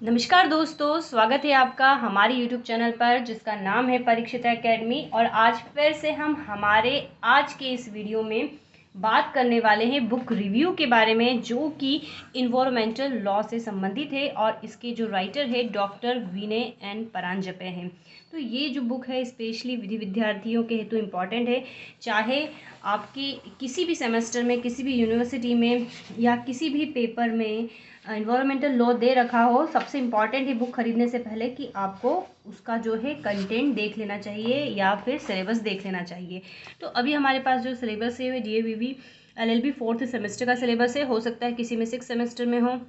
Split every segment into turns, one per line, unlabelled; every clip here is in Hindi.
नमस्कार दोस्तों, स्वागत है आपका हमारे YouTube चैनल पर जिसका नाम है परीक्षिता एकेडमी। और आज फिर से हम हमारे आज के इस वीडियो में बात करने वाले हैं बुक रिव्यू के बारे में, जो कि इन्वायरमेंटल लॉ से संबंधित है और इसके जो राइटर है डॉक्टर विनय एन परांजपे हैं। तो ये जो बुक है स्पेशली विद्यार्थियों के हेतु इम्पॉर्टेंट है। चाहे आपकी किसी भी सेमेस्टर में, किसी भी यूनिवर्सिटी में या किसी भी पेपर में इन्वायरमेंटल लॉ दे रखा हो, सबसे इम्पॉर्टेंट है बुक खरीदने से पहले कि आपको उसका जो है कंटेंट देख लेना चाहिए या फिर सिलेबस देख लेना चाहिए। तो अभी हमारे पास जो सिलेबस है वो DAVV LLB 4th सेमेस्टर का सिलेबस है। हो सकता है किसी में 6 सेमेस्टर में हो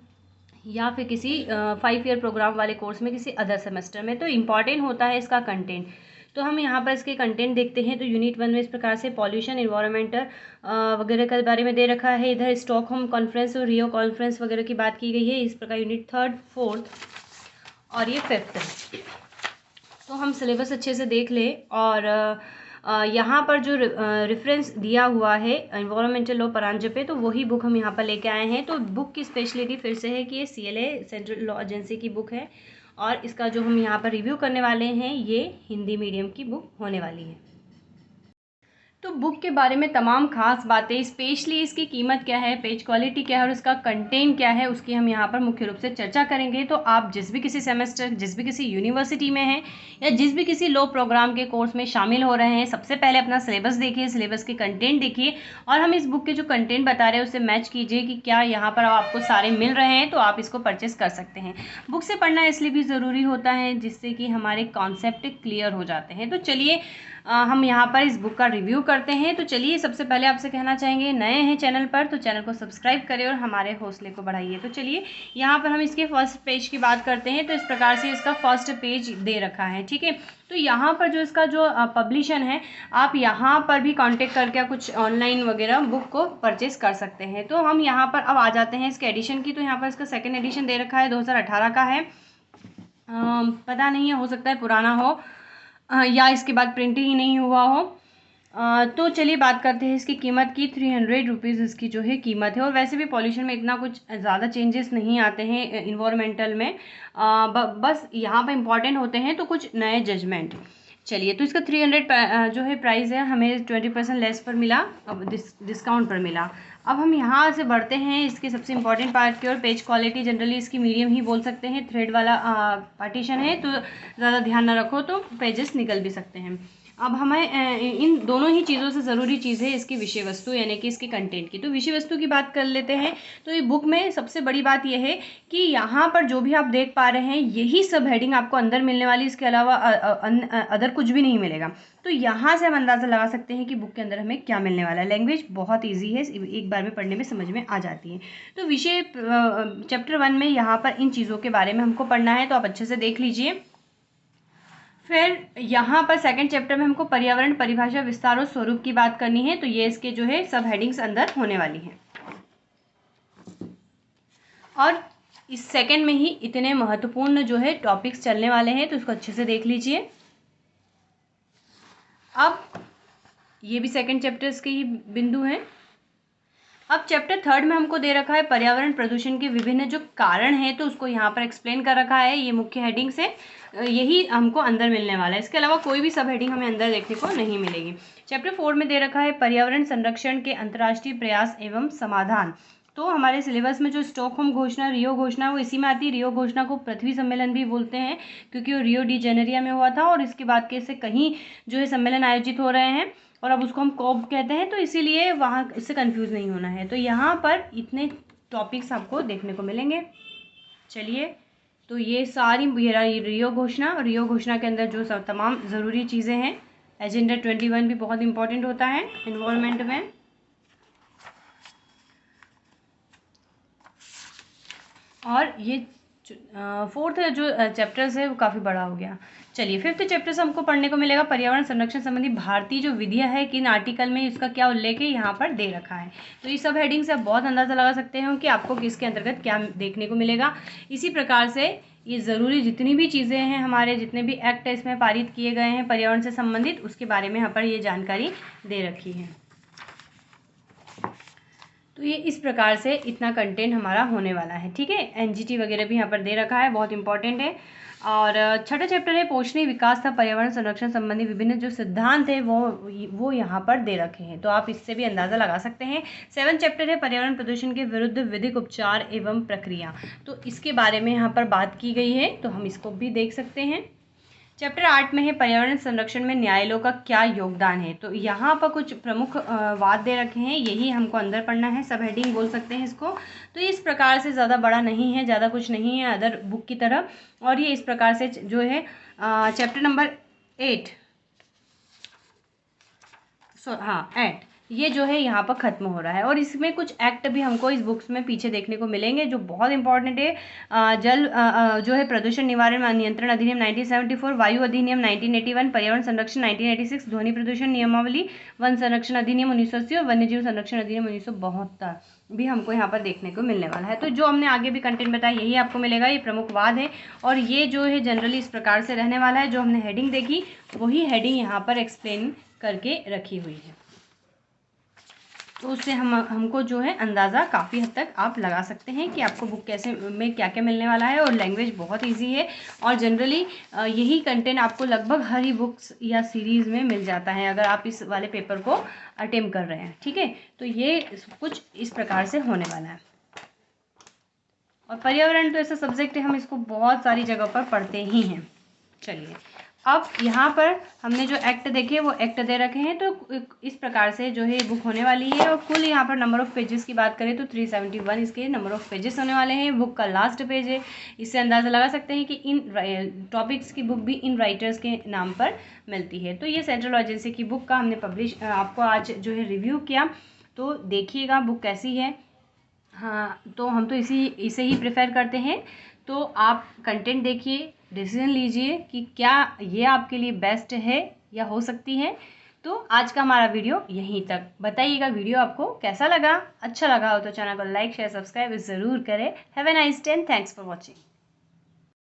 या फिर किसी 5 ईयर प्रोग्राम वाले कोर्स में किसी अदर सेमेस्टर में। तो इम्पॉर्टेंट होता है इसका कंटेंट। तो हम यहाँ पर इसके कंटेंट देखते हैं। तो यूनिट 1 में इस प्रकार से पॉल्यूशन, इन्वायरमेंटल वगैरह के बारे में दे रखा है। इधर स्टॉकहोम कॉन्फ्रेंस और रियो कॉन्फ्रेंस वगैरह की बात की गई है। इस प्रकार यूनिट 3, 4 और ये 5th। तो हम सिलेबस अच्छे से देख लें। और यहाँ पर जो रेफरेंस दिया हुआ है इन्वायरमेंटल लॉ परांजपे, तो वही बुक हम यहाँ पर लेके आए हैं। तो बुक की स्पेशलिटी फिर से है कि ये CLA सेंट्रल लॉ एजेंसी की बुक है और इसका जो हम यहाँ पर रिव्यू करने वाले हैं ये हिंदी मीडियम की बुक होने वाली है। तो बुक के बारे में तमाम खास बातें, स्पेशली इसकी कीमत क्या है, पेज क्वालिटी क्या है और इसका कंटेंट क्या है, उसकी हम यहाँ पर मुख्य रूप से चर्चा करेंगे। तो आप जिस भी किसी सेमेस्टर, जिस भी किसी यूनिवर्सिटी में हैं या जिस भी किसी लॉ प्रोग्राम के कोर्स में शामिल हो रहे हैं, सबसे पहले अपना सिलेबस देखिए, सिलेबस के कंटेंट देखिए और हम इस बुक के जो कंटेंट बता रहे हैं उससे मैच कीजिए कि क्या यहाँ पर आपको सारे मिल रहे हैं, तो आप इसको परचेस कर सकते हैं। बुक से पढ़ना इसलिए भी ज़रूरी होता है जिससे कि हमारे कॉन्सेप्ट क्लियर हो जाते हैं। तो चलिए हम यहाँ पर इस बुक का रिव्यू करते हैं। तो चलिए, सबसे पहले आपसे कहना चाहेंगे, नए हैं चैनल पर तो चैनल को सब्सक्राइब करें और हमारे हौसले को बढ़ाइए। तो चलिए यहाँ पर हम इसके फर्स्ट पेज की बात करते हैं। तो इस प्रकार से इसका फर्स्ट पेज दे रखा है, ठीक है। तो यहाँ पर जो इसका जो पब्लिशन है, आप यहाँ पर भी कांटेक्ट करके कुछ ऑनलाइन वगैरह बुक को परचेस कर सकते हैं। तो हम यहाँ पर अब आ जाते हैं इसके एडिशन की। तो यहाँ पर इसका सेकेंड एडिशन दे रखा है, 2018 का है। पता नहीं है, हो सकता है पुराना हो या इसके बाद प्रिंट ही नहीं हुआ हो। तो चलिए बात करते हैं इसकी कीमत की। 300 रुपीज़ इसकी जो है कीमत है। और वैसे भी पॉल्यूशन में इतना कुछ ज़्यादा चेंजेस नहीं आते हैं इन्वायरमेंटल में, बस यहाँ पे इम्पॉर्टेंट होते हैं तो कुछ नए जजमेंट। चलिए, तो इसका 300 जो है प्राइस है, हमें 20% लेस पर मिला, अब डिस्काउंट पर मिला। अब हम यहाँ से बढ़ते हैं इसके सबसे इम्पॉर्टेंट पार्ट की ओर। पेज क्वालिटी जनरली इसकी मीडियम ही बोल सकते हैं, थ्रेड वाला पार्टीशन है तो ज़्यादा ध्यान ना रखो तो पेजेस निकल भी सकते हैं। अब हमें इन दोनों ही चीज़ों से ज़रूरी चीज़ है इसकी विषय वस्तु, यानी कि इसके कंटेंट की। तो विषय वस्तु की बात कर लेते हैं। तो ये बुक में सबसे बड़ी बात यह है कि यहाँ पर जो भी आप देख पा रहे हैं यही सब हेडिंग आपको अंदर मिलने वाली, इसके अलावा अदर कुछ भी नहीं मिलेगा। तो यहाँ से हम अंदाज़ा लगा सकते हैं कि बुक के अंदर हमें क्या मिलने वाला है। लैंग्वेज बहुत ईजी है, एक बार में पढ़ने में समझ में आ जाती है। तो विषय चैप्टर 1 में यहाँ पर इन चीज़ों के बारे में हमको पढ़ना है, तो आप अच्छे से देख लीजिए। फिर यहाँ पर सेकंड चैप्टर में हमको पर्यावरण, परिभाषा, विस्तार और स्वरूप की बात करनी है। तो ये इसके जो है सब हेडिंग्स अंदर होने वाली हैं। और इस सेकंड में ही इतने महत्वपूर्ण जो है टॉपिक्स चलने वाले हैं, तो इसको अच्छे से देख लीजिए। अब ये भी सेकंड चैप्टर्स के ही बिंदु हैं। अब चैप्टर 3 में हमको दे रखा है पर्यावरण प्रदूषण के विभिन्न जो कारण हैं, तो उसको यहाँ पर एक्सप्लेन कर रखा है। ये मुख्य हेडिंग से यही हमको अंदर मिलने वाला है, इसके अलावा कोई भी सब हेडिंग हमें अंदर देखने को नहीं मिलेगी। चैप्टर 4 में दे रखा है पर्यावरण संरक्षण के अंतर्राष्ट्रीय प्रयास एवं समाधान। तो हमारे सिलेबस में जो स्टॉकहोम घोषणा, रियो घोषणा, वो इसी में आती है। रियो घोषणा को पृथ्वी सम्मेलन भी बोलते हैं क्योंकि वो रियो डी जेनेरिया में हुआ था और इसके बाद के से कहीं जो है सम्मेलन आयोजित हो रहे हैं और अब उसको हम कॉप कहते हैं, तो इसीलिए वहाँ इससे कंफ्यूज नहीं होना है। तो यहाँ पर इतने टॉपिक्स आपको देखने को मिलेंगे। चलिए, तो ये सारी रियो घोषणा, और रियो घोषणा के अंदर जो सब तमाम ज़रूरी चीज़ें हैं। एजेंडा 21 भी बहुत इंपॉर्टेंट होता है इन्वायरमेंट में। और ये फोर्थ जो चैप्टर्स है वो काफ़ी बड़ा हो गया। चलिए, फिफ्थ चैप्टर से हमको पढ़ने को मिलेगा पर्यावरण संरक्षण संबंधी भारतीय जो विधिया है, किन आर्टिकल में इसका क्या उल्लेख है, यहाँ पर दे रखा है। तो ये सब हेडिंग से आप बहुत अंदाज़ा लगा सकते हैं कि आपको किसके अंतर्गत क्या देखने को मिलेगा। इसी प्रकार से ये ज़रूरी जितनी भी चीज़ें हैं, हमारे जितने भी एक्ट इसमें पारित किए गए हैं पर्यावरण से संबंधित, उसके बारे में यहाँ पर ये जानकारी दे रखी है। तो ये इस प्रकार से इतना कंटेंट हमारा होने वाला है, ठीक है। एनजीटी वगैरह भी यहाँ पर दे रखा है, बहुत इंपॉर्टेंट है। और छठा चैप्टर है पोषणीय विकास तथा पर्यावरण संरक्षण संबंधी विभिन्न जो सिद्धांत है वो यहाँ पर दे रखे हैं, तो आप इससे भी अंदाज़ा लगा सकते हैं। 7 चैप्टर है पर्यावरण प्रदूषण के विरुद्ध विधिक उपचार एवं प्रक्रिया, तो इसके बारे में यहाँ पर बात की गई है, तो हम इसको भी देख सकते हैं। चैप्टर 8 में है पर्यावरण संरक्षण में न्यायालयों का क्या योगदान है, तो यहाँ पर कुछ प्रमुख वाद दे रखे हैं, यही हमको अंदर पढ़ना है, सब हेडिंग बोल सकते हैं इसको। तो इस प्रकार से ज़्यादा बड़ा नहीं है, ज़्यादा कुछ नहीं है अदर बुक की तरह। और ये इस प्रकार से जो है चैप्टर नंबर 8 8 ये जो है यहाँ पर ख़त्म हो रहा है। और इसमें कुछ एक्ट भी हमको इस बुक्स में पीछे देखने को मिलेंगे जो बहुत इंपॉर्टेंट है। जल जो है प्रदूषण निवारण नियंत्रण अधिनियम 1974, वायु अधिनियम 1981, पर्यावरण संरक्षण 1986, ध्वनि प्रदूषण नियमावली, वन संरक्षण अधिनियम 1980 और वन्य जीव संरक्षण अधिनियम 1972 भी हमको यहाँ पर देखने को मिलने वाला है। तो जो हमने आगे भी कंटेंट बताया यही आपको मिलेगा, ये प्रमुख वाद है। और ये जो है जनरली इस प्रकार से रहने वाला है, जो हमने हेडिंग देखी वही हेडिंग यहाँ पर एक्सप्लेन करके रखी हुई है, तो उससे हमको जो है अंदाज़ा काफ़ी हद तक आप लगा सकते हैं कि आपको बुक कैसे में क्या क्या मिलने वाला है। और लैंग्वेज बहुत इजी है और जनरली यही कंटेंट आपको लगभग हर ही बुक्स या सीरीज़ में मिल जाता है अगर आप इस वाले पेपर को अटेम्प्ट कर रहे हैं, ठीक है। तो ये कुछ इस प्रकार से होने वाला है। और पर्यावरण तो ऐसा सब्जेक्ट है, हम इसको बहुत सारी जगह पर पढ़ते ही हैं। चलिए अब यहाँ पर हमने जो एक्ट देखे वो एक्ट दे रखे हैं, तो इस प्रकार से जो है बुक होने वाली है। और कुल यहाँ पर नंबर ऑफ़ पेजेस की बात करें तो 371 इसके नंबर ऑफ़ पेजेस होने वाले हैं। बुक का लास्ट पेज है, इससे अंदाज़ा लगा सकते हैं कि इन टॉपिक्स की बुक भी इन राइटर्स के नाम पर मिलती है। तो ये सेंट्रल एजेंसी की बुक का हमने आपको आज जो है रिव्यू किया, तो देखिएगा बुक कैसी है। हाँ, तो हम तो इसे ही प्रेफर करते हैं। तो आप कंटेंट देखिए, डिसीजन लीजिए कि क्या ये आपके लिए बेस्ट है या हो सकती है। तो आज का हमारा वीडियो यहीं तक। बताइएगा वीडियो आपको कैसा लगा, अच्छा लगा हो तो चैनल को लाइक शेयर सब्सक्राइब ज़रूर करें। Have a nice day, thanks for watching.